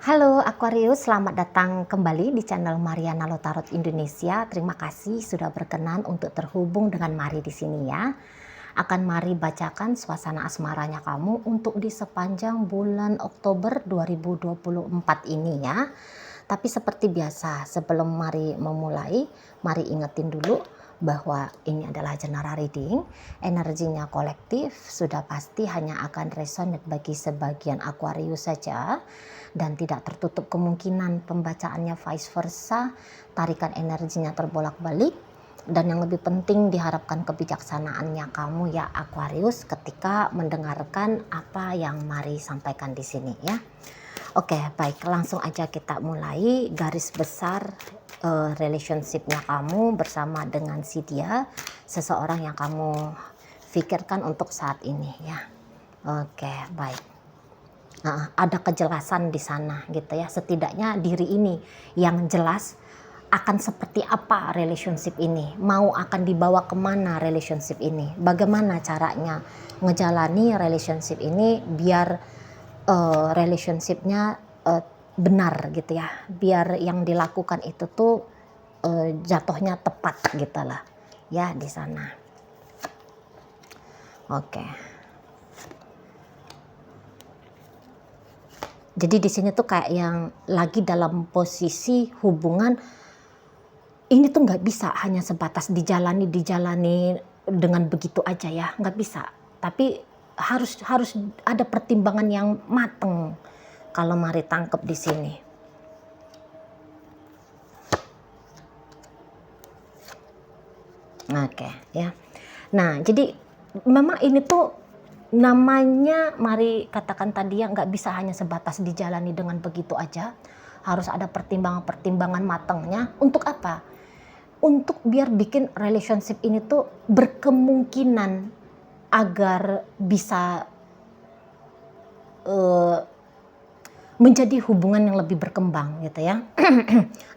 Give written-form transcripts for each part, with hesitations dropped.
Halo Aquarius, selamat datang kembali di channel Mariana Lotarot Indonesia. Terima kasih sudah berkenan untuk terhubung dengan Mari di sini ya. Akan Mari bacakan suasana asmaranya kamu untuk di sepanjang bulan Oktober 2024 ini ya. Tapi seperti biasa, sebelum Mari memulai, Mari ingetin dulu bahwa ini adalah general reading, energinya kolektif, sudah pasti hanya akan resonate bagi sebagian Aquarius saja, dan tidak tertutup kemungkinan pembacaannya vice versa, tarikan energinya terbolak-balik, dan yang lebih penting diharapkan kebijaksanaannya kamu ya Aquarius ketika mendengarkan apa yang Mari sampaikan di sini ya. Oke, baik, langsung aja kita mulai. Garis besar relationshipnya kamu bersama dengan si dia, seseorang yang kamu pikirkan untuk saat ini ya. Oke, baik. Ada kejelasan di sana gitu ya. Setidaknya diri ini yang jelas akan seperti apa relationship ini, mau akan dibawa kemana relationship ini, bagaimana caranya ngejalani relationship ini biar relationshipnya benar gitu ya, biar yang dilakukan itu tuh jatuhnya tepat gitu lah ya di sana. Oke. Jadi di sini tuh kayak yang lagi dalam posisi hubungan ini tuh nggak bisa hanya sebatas dijalani dengan begitu aja ya, nggak bisa. Tapi harus ada pertimbangan yang mateng kalau Mari tangkep di sini. Oke ya. Nah jadi memang ini tuh namanya Mari katakan tadi ya, nggak bisa hanya sebatas dijalani dengan begitu aja. Harus ada pertimbangan matangnya. Untuk apa? Untuk biar bikin relationship ini tuh berkemungkinan agar bisa menjadi hubungan yang lebih berkembang gitu ya.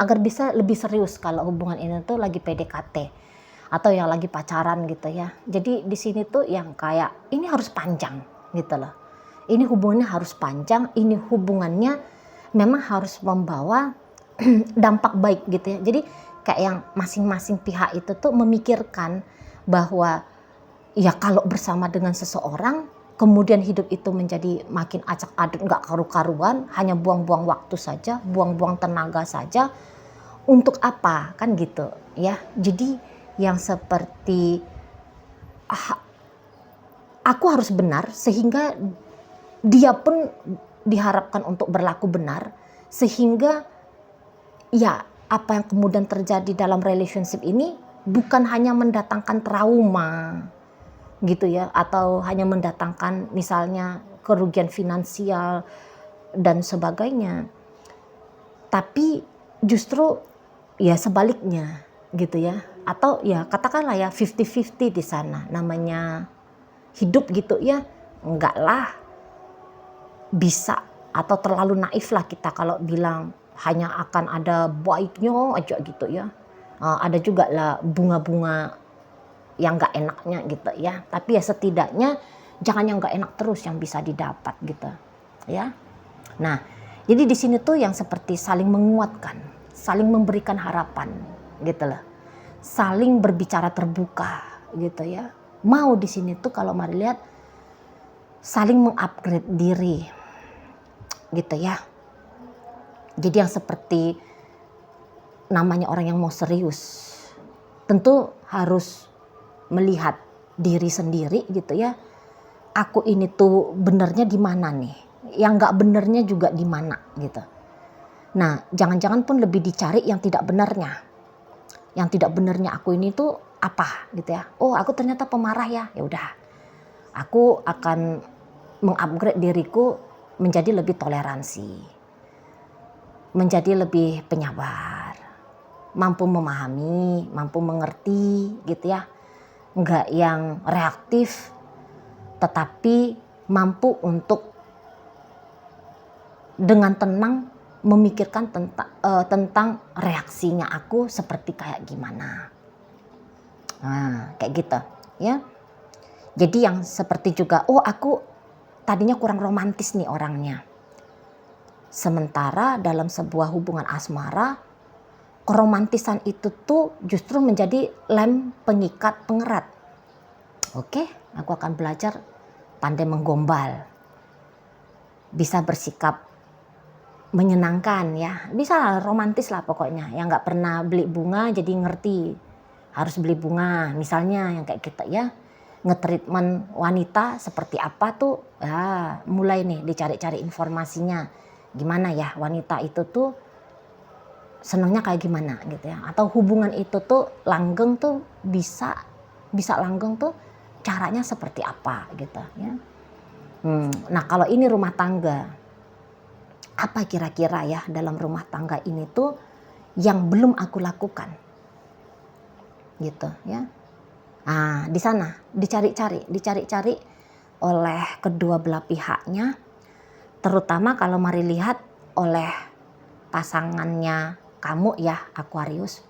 Agar bisa lebih serius kalau hubungan ini tuh lagi PDKT atau yang lagi pacaran gitu ya. Jadi di sini tuh yang kayak ini harus panjang gitu loh. Ini hubungannya harus panjang, ini hubungannya memang harus membawa dampak baik gitu ya. Jadi kayak yang masing-masing pihak itu tuh memikirkan bahwa ya kalau bersama dengan seseorang kemudian hidup itu menjadi makin acak-adut, nggak karu-karuan, hanya buang-buang waktu saja, buang-buang tenaga saja, untuk apa kan gitu ya. Jadi yang seperti aku harus benar sehingga dia pun diharapkan untuk berlaku benar, sehingga ya apa yang kemudian terjadi dalam relationship ini bukan hanya mendatangkan trauma gitu ya, atau hanya mendatangkan misalnya kerugian finansial dan sebagainya, tapi justru ya sebaliknya gitu ya, atau ya katakanlah ya 50-50 di sana, namanya hidup gitu ya. Enggak lah bisa atau terlalu naif lah kita kalau bilang hanya akan ada baiknya aja gitu ya. Ada juga lah bunga-bunga yang nggak enaknya gitu ya, tapi ya setidaknya jangan yang nggak enak terus yang bisa didapat gitu ya. Nah jadi di sini tuh yang seperti saling menguatkan, saling memberikan harapan gitu loh, saling berbicara terbuka gitu ya. Mau di sini tuh kalau Mari lihat saling mengupgrade diri gitu ya. Jadi yang seperti namanya orang yang mau serius tentu harus melihat diri sendiri gitu ya. Aku ini tuh benernya di mana nih? Yang nggak benernya juga di mana gitu. Nah, jangan-jangan pun lebih dicari yang tidak benarnya. Yang tidak benarnya aku ini tuh apa gitu ya. Oh, aku ternyata pemarah ya. Ya udah. Aku akan mengupgrade diriku menjadi lebih toleransi. Menjadi lebih penyabar. Mampu memahami, mampu mengerti gitu ya. Enggak yang reaktif, tetapi mampu untuk dengan tenang memikirkan tentang reaksinya aku seperti kayak gimana. Nah, kayak gitu ya. Jadi yang seperti juga, oh aku tadinya kurang romantis nih orangnya. Sementara dalam sebuah hubungan asmara, keromantisan itu tuh justru menjadi lem pengikat pengerat. Oke, aku akan belajar pandai menggombal, bisa bersikap menyenangkan ya, bisa romantis lah pokoknya. Yang nggak pernah beli bunga jadi ngerti harus beli bunga, misalnya yang kayak kita ya, nge-treatment wanita seperti apa tuh, ya mulai nih dicari-cari informasinya, gimana ya wanita itu tuh senangnya kayak gimana gitu ya, atau hubungan itu tuh langgeng tuh bisa langgeng tuh caranya seperti apa gitu ya. Nah kalau ini rumah tangga, apa kira-kira ya dalam rumah tangga ini tuh yang belum aku lakukan gitu ya. Nah di sana dicari-cari oleh kedua belah pihaknya, terutama kalau mari lihat oleh pasangannya kamu ya Aquarius.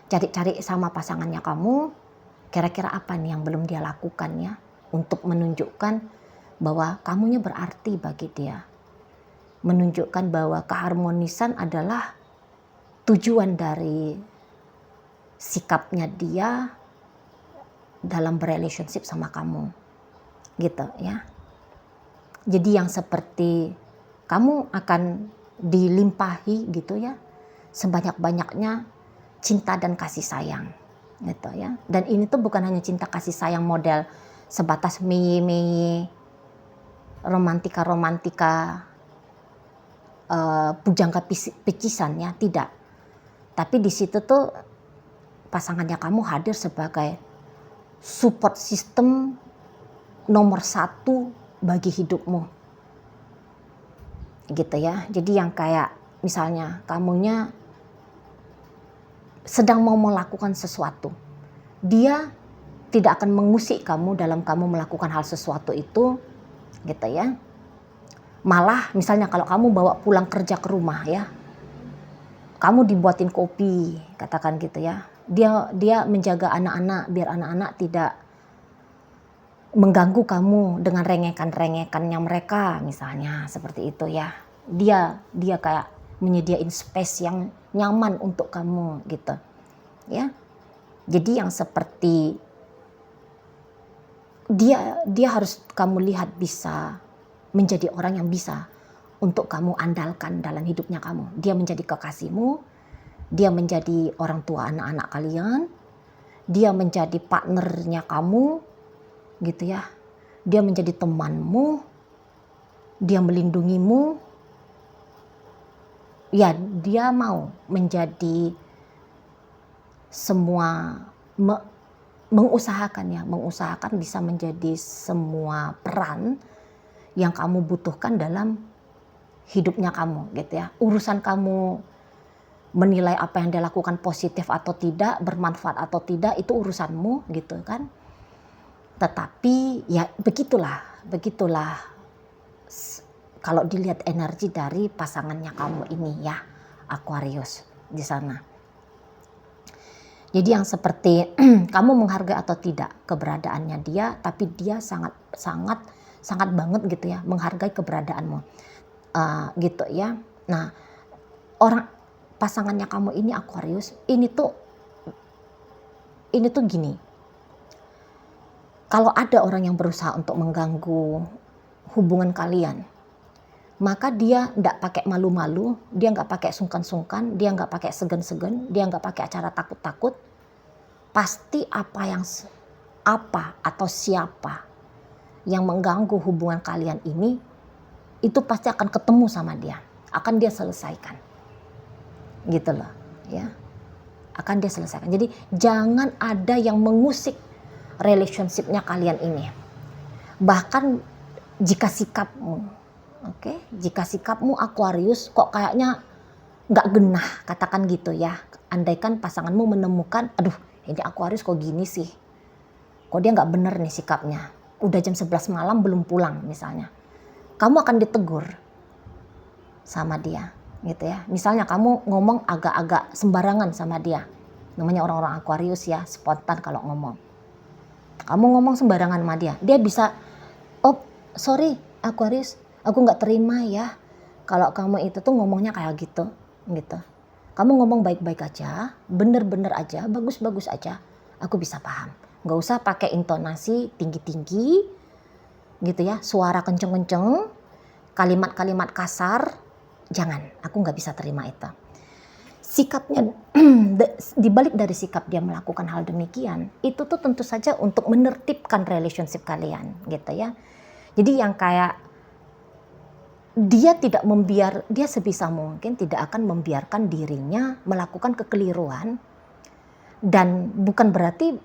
Cari-cari sama pasangannya kamu, kira-kira apa nih yang belum dia lakukan ya, untuk menunjukkan bahwa kamunya berarti bagi dia. Menunjukkan bahwa keharmonisan adalah tujuan dari sikapnya dia dalam berrelationship sama kamu. Gitu ya. Jadi yang seperti kamu akan dilimpahi gitu ya, sebanyak-banyaknya cinta dan kasih sayang gitu ya. Dan ini tuh bukan hanya cinta kasih sayang model sebatas meye-meye, romantika pujangga picisan ya, tidak. Tapi di situ tuh pasangannya kamu hadir sebagai support system nomor 1 bagi hidupmu gitu ya. Jadi yang kayak misalnya kamunya sedang mau melakukan sesuatu, dia tidak akan mengusik kamu dalam kamu melakukan hal sesuatu itu gitu ya. Malah misalnya kalau kamu bawa pulang kerja ke rumah ya, kamu dibuatin kopi katakan gitu ya, dia menjaga anak-anak biar anak-anak tidak mengganggu kamu dengan rengekan-rengekannya mereka misalnya seperti itu ya. Dia kayak menyediain space yang nyaman untuk kamu gitu ya. Jadi yang seperti dia harus kamu lihat bisa menjadi orang yang bisa untuk kamu andalkan dalam hidupnya kamu. Dia menjadi kekasihmu, dia menjadi orang tua anak-anak kalian, dia menjadi partnernya kamu gitu ya. Dia menjadi temanmu, dia melindungimu. Ya, dia mau menjadi semua mengusahakan bisa menjadi semua peran yang kamu butuhkan dalam hidupnya kamu gitu ya. Urusan kamu menilai apa yang dia lakukan positif atau tidak, bermanfaat atau tidak, itu urusanmu gitu kan. Tetapi ya begitulah kalau dilihat energi dari pasangannya kamu ini ya, Aquarius di sana. Jadi yang seperti kamu menghargai atau tidak keberadaannya dia, tapi dia sangat banget gitu ya menghargai keberadaanmu gitu ya. Nah orang pasangannya kamu ini Aquarius ini tuh gini, kalau ada orang yang berusaha untuk mengganggu hubungan kalian, maka dia nggak pakai malu-malu, dia nggak pakai sungkan-sungkan, dia nggak pakai segan-segan, dia nggak pakai acara takut-takut. Pasti apa atau siapa yang mengganggu hubungan kalian ini, itu pasti akan ketemu sama dia, akan dia selesaikan, gitu loh, ya, akan dia selesaikan. Jadi jangan ada yang mengusik relationshipnya kalian ini. Bahkan jika sikapmu Aquarius kok kayaknya nggak genah, katakan gitu ya. Andaikan pasanganmu menemukan, aduh ini Aquarius kok gini sih, kok dia nggak bener nih sikapnya. Udah jam 11 malam belum pulang misalnya. Kamu akan ditegur sama dia gitu ya. Misalnya kamu ngomong agak-agak sembarangan sama dia. Namanya orang-orang Aquarius ya, spontan kalau ngomong. Kamu ngomong sembarangan sama dia, dia bisa, oh sorry Aquarius, Aku nggak terima ya kalau kamu itu tuh ngomongnya kayak gitu. Kamu ngomong baik-baik aja, bener-bener aja, bagus-bagus aja. Aku bisa paham. Nggak usah pakai intonasi tinggi-tinggi gitu ya, suara kenceng-kenceng, kalimat-kalimat kasar. Jangan, aku nggak bisa terima itu. Sikapnya, dibalik dari sikap dia melakukan hal demikian, itu tuh tentu saja untuk menertibkan relationship kalian gitu ya. Jadi yang kayak dia sebisa mungkin tidak akan membiarkan dirinya melakukan kekeliruan, dan bukan berarti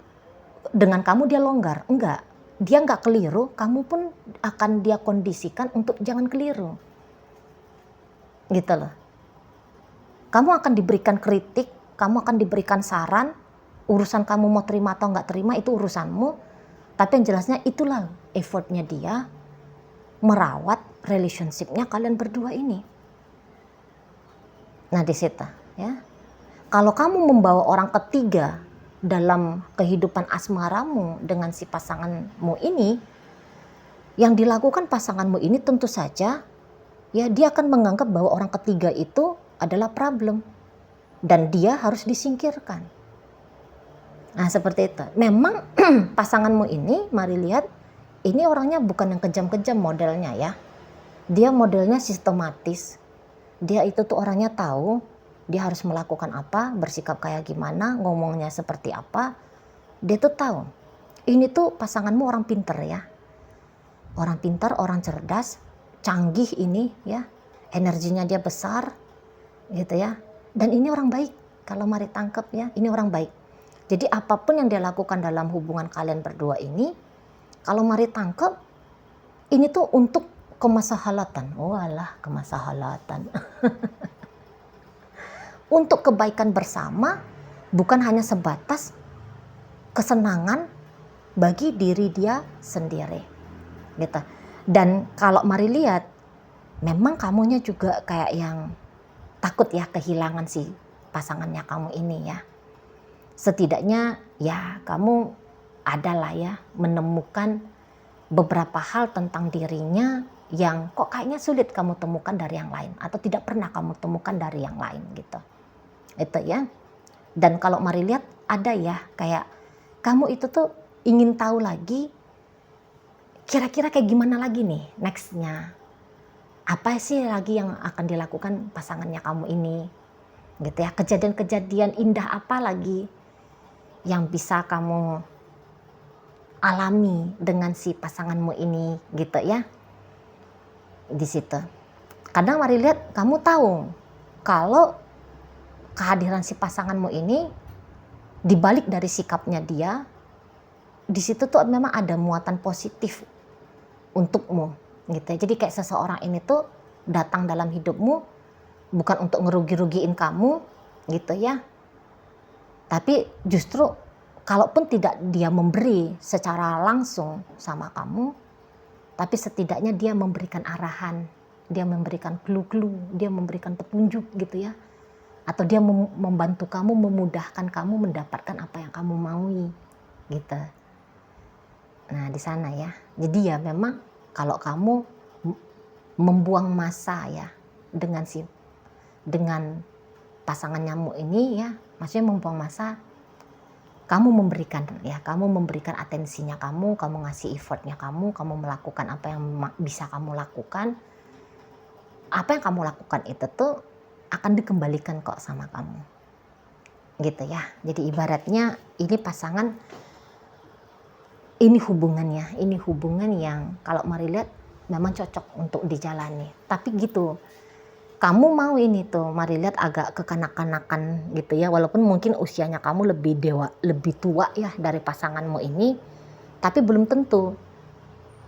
dengan kamu dia longgar, enggak. Dia enggak keliru, kamu pun akan dia kondisikan untuk jangan keliru. Gitu loh. Kamu akan diberikan kritik, kamu akan diberikan saran, urusan kamu mau terima atau enggak terima itu urusanmu, tapi yang jelasnya itulah effortnya dia merawat relationship-nya kalian berdua ini. Nah di situ ya. Kalau kamu membawa orang ketiga dalam kehidupan asmaramu dengan si pasanganmu ini, yang dilakukan pasanganmu ini tentu saja ya dia akan menganggap bahwa orang ketiga itu adalah problem dan dia harus disingkirkan. Nah seperti itu. Memang pasanganmu ini, mari lihat, ini orangnya bukan yang kejam-kejam modelnya ya. Dia modelnya sistematis. Dia itu tuh orangnya tahu dia harus melakukan apa, bersikap kayak gimana, ngomongnya seperti apa. Dia tuh tahu. Ini tuh pasanganmu orang pinter ya. Orang pintar, orang cerdas, canggih ini ya. Energinya dia besar gitu ya. Dan ini orang baik. Kalau mari tangkap ya, ini orang baik. Jadi apapun yang dia lakukan dalam hubungan kalian berdua ini, kalau mari tangkap, ini tuh untuk kemaslahatan. Walah, kemaslahatan. Untuk kebaikan bersama, bukan hanya sebatas kesenangan bagi diri dia sendiri. Gitu. Dan kalau mari lihat, memang kamunya juga kayak yang takut ya kehilangan si pasangannya kamu ini ya. Setidaknya ya kamu adalah ya menemukan beberapa hal tentang dirinya yang kok kayaknya sulit kamu temukan dari yang lain atau tidak pernah kamu temukan dari yang lain gitu. Itu ya. Dan kalau mari lihat ada ya kayak kamu itu tuh ingin tahu lagi kira-kira kayak gimana lagi nih nextnya. Apa sih lagi yang akan dilakukan pasangannya kamu ini gitu ya. Kejadian-kejadian indah apa lagi yang bisa kamu alami dengan si pasanganmu ini gitu ya. Di situ. Kadang mari lihat kamu tahu kalau kehadiran si pasanganmu ini dibalik dari sikapnya dia, di situ tuh memang ada muatan positif untukmu gitu ya. Jadi kayak seseorang ini tuh datang dalam hidupmu bukan untuk ngerugi-rugiin kamu gitu ya. Tapi justru kalaupun tidak dia memberi secara langsung sama kamu, tapi setidaknya dia memberikan arahan, dia memberikan clue-clue, dia memberikan petunjuk gitu ya. Atau dia membantu kamu, memudahkan kamu mendapatkan apa yang kamu maui gitu. Nah di sana ya. Jadi ya memang kalau kamu membuang masa ya dengan pasanganmu ini ya, maksudnya membuang masa, kamu memberikan atensinya kamu ngasih effortnya kamu melakukan apa yang bisa kamu lakukan. Apa yang kamu lakukan itu tuh akan dikembalikan kok sama kamu. Gitu ya. Jadi ibaratnya ini pasangan, ini hubungan yang kalau mari lihat memang cocok untuk dijalani. Tapi gitu, kamu mau ini tuh mari lihat agak kekanak-kanakan gitu ya. Walaupun mungkin usianya kamu lebih tua ya dari pasanganmu ini, tapi belum tentu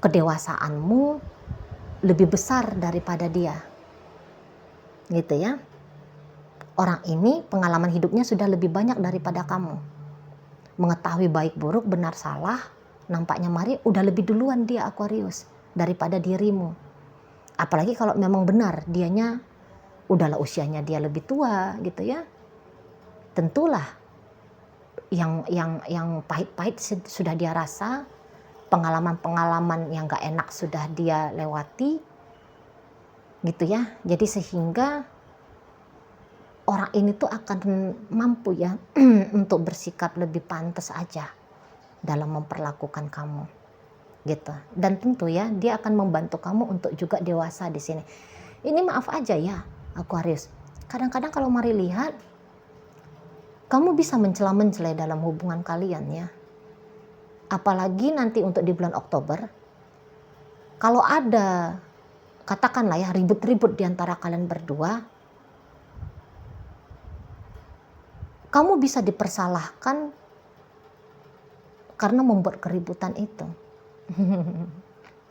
kedewasaanmu lebih besar daripada dia. Gitu ya. Orang ini pengalaman hidupnya sudah lebih banyak daripada kamu. Mengetahui baik buruk, benar salah, nampaknya mari udah lebih duluan dia Aquarius daripada dirimu. Apalagi kalau memang benar dianya udahlah usianya dia lebih tua gitu ya. Tentulah yang pahit-pahit sudah dia rasa, pengalaman-pengalaman yang gak enak sudah dia lewati. gitu ya. Jadi sehingga orang ini tuh akan mampu ya untuk bersikap lebih pantas aja dalam memperlakukan kamu gitu. Dan tentu ya dia akan membantu kamu untuk juga dewasa di sini. Ini maaf aja ya Aquarius, kadang-kadang kalau mari lihat kamu bisa mencela-mencela dalam hubungan kalian ya. Apalagi nanti untuk di bulan Oktober, kalau ada katakanlah ya ribut-ribut di antara kalian berdua, kamu bisa dipersalahkan karena membuat keributan itu.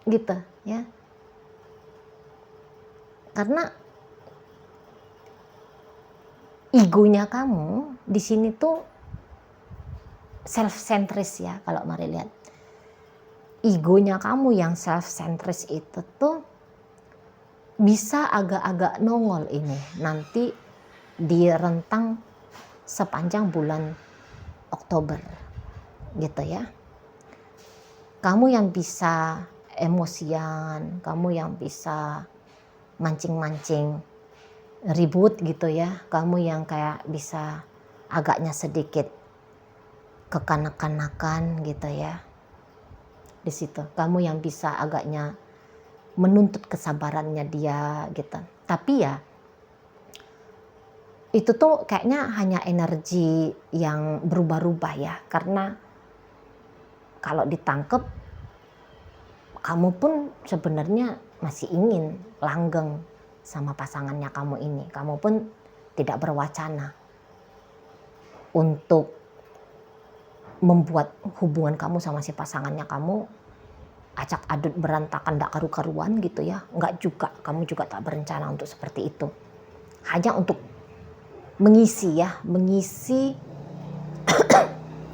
Gitu ya. Karena egonya kamu di sini tuh self-centris ya, kalau mari lihat. Egonya kamu yang self-centris itu tuh bisa agak-agak nongol ini nanti di rentang sepanjang bulan Oktober gitu ya. Kamu yang bisa emosian, kamu yang bisa mancing-mancing ribut gitu ya, kamu yang kayak bisa agaknya sedikit kekanak-kanakan gitu ya. Di situ kamu yang bisa agaknya menuntut kesabarannya dia gitu. Tapi ya itu tuh kayaknya hanya energi yang berubah-ubah ya, karena kalau ditangkep kamu pun sebenarnya masih ingin langgeng sama pasangannya kamu ini. Kamu pun tidak berwacana untuk membuat hubungan kamu sama si pasangannya kamu acak adut berantakan, gak karu-karuan gitu ya. Enggak juga, kamu juga tak berencana untuk seperti itu. Hanya untuk mengisi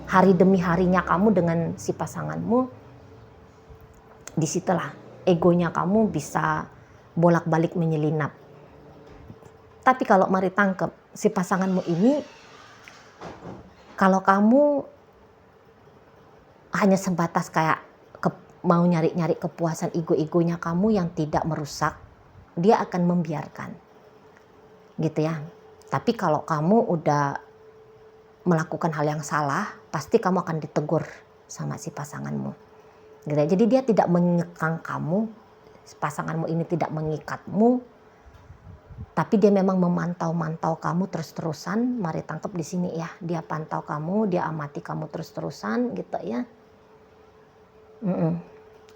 hari demi harinya kamu dengan si pasanganmu. Disitulah egonya kamu bisa bolak-balik menyelinap. Tapi kalau mari tangkep si pasanganmu ini, kalau kamu hanya sebatas kayak mau nyari-nyari kepuasan ego-egonya kamu yang tidak merusak, dia akan membiarkan gitu ya. Tapi kalau kamu udah melakukan hal yang salah, pasti kamu akan ditegur sama si pasanganmu gitu. Jadi dia tidak mengekang kamu, pasanganmu ini tidak mengikatmu, tapi dia memang memantau kamu terus-terusan. Mari tangkap di sini ya, dia pantau kamu, dia amati kamu terus-terusan gitu ya.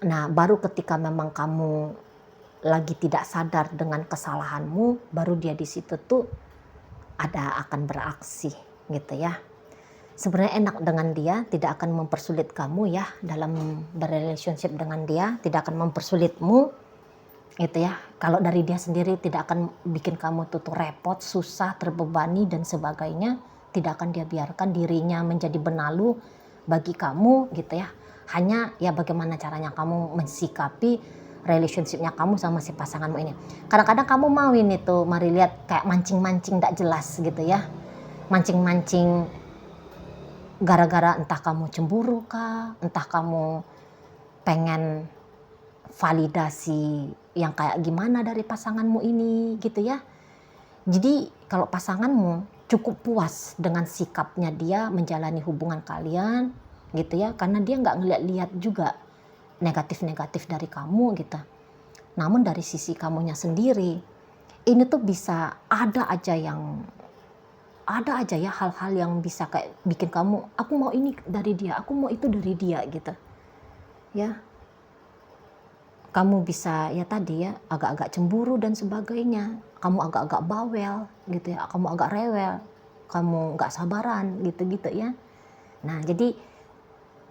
Nah baru ketika memang kamu lagi tidak sadar dengan kesalahanmu, baru dia di situ tuh akan beraksi gitu ya. Sebenarnya enak dengan dia, tidak akan mempersulit kamu ya dalam berrelationship dengan dia, tidak akan mempersulitmu gitu ya. Kalau dari dia sendiri tidak akan bikin kamu tuh repot, susah, terbebani dan sebagainya. Tidak akan dia biarkan dirinya menjadi benalu bagi kamu gitu ya. Hanya ya bagaimana caranya kamu mensikapi relationshipnya kamu sama si pasanganmu ini. Kadang-kadang kamu mau ini tuh, mari lihat kayak mancing-mancing gak jelas gitu ya. Mancing-mancing gara-gara entah kamu cemburu kah, entah kamu pengen validasi yang kayak gimana dari pasanganmu ini gitu ya. Jadi kalau pasanganmu cukup puas dengan sikapnya dia menjalani hubungan kalian gitu ya, karena dia nggak ngeliat-liat juga negatif-negatif dari kamu gitu. Namun dari sisi kamunya sendiri, ini tuh bisa ada aja ya hal-hal yang bisa kayak bikin kamu, aku mau ini dari dia, aku mau itu dari dia gitu ya. Kamu bisa ya tadi ya agak-agak cemburu dan sebagainya, kamu agak-agak bawel gitu ya, kamu agak rewel, kamu nggak sabaran gitu-gitu ya. Nah jadi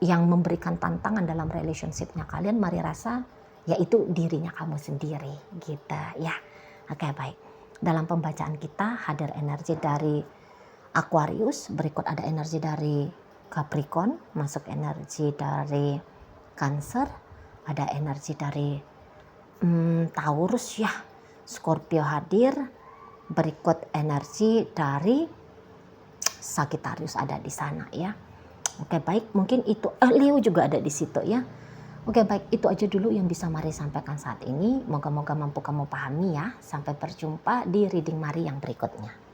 yang memberikan tantangan dalam relationshipnya kalian, mari rasa yaitu dirinya kamu sendiri gitu ya. Oke baik, dalam pembacaan kita hadir energi dari Aquarius, berikut ada energi dari Capricorn, masuk energi dari Cancer, ada energi dari Taurus ya, Scorpio hadir, berikut energi dari Sagittarius ada di sana ya. Oke baik, mungkin itu Leo juga ada di situ ya. Oke, baik, itu aja dulu yang bisa Mari sampaikan saat ini. Moga-moga mampu kamu pahami ya. Sampai berjumpa di reading Mari yang berikutnya.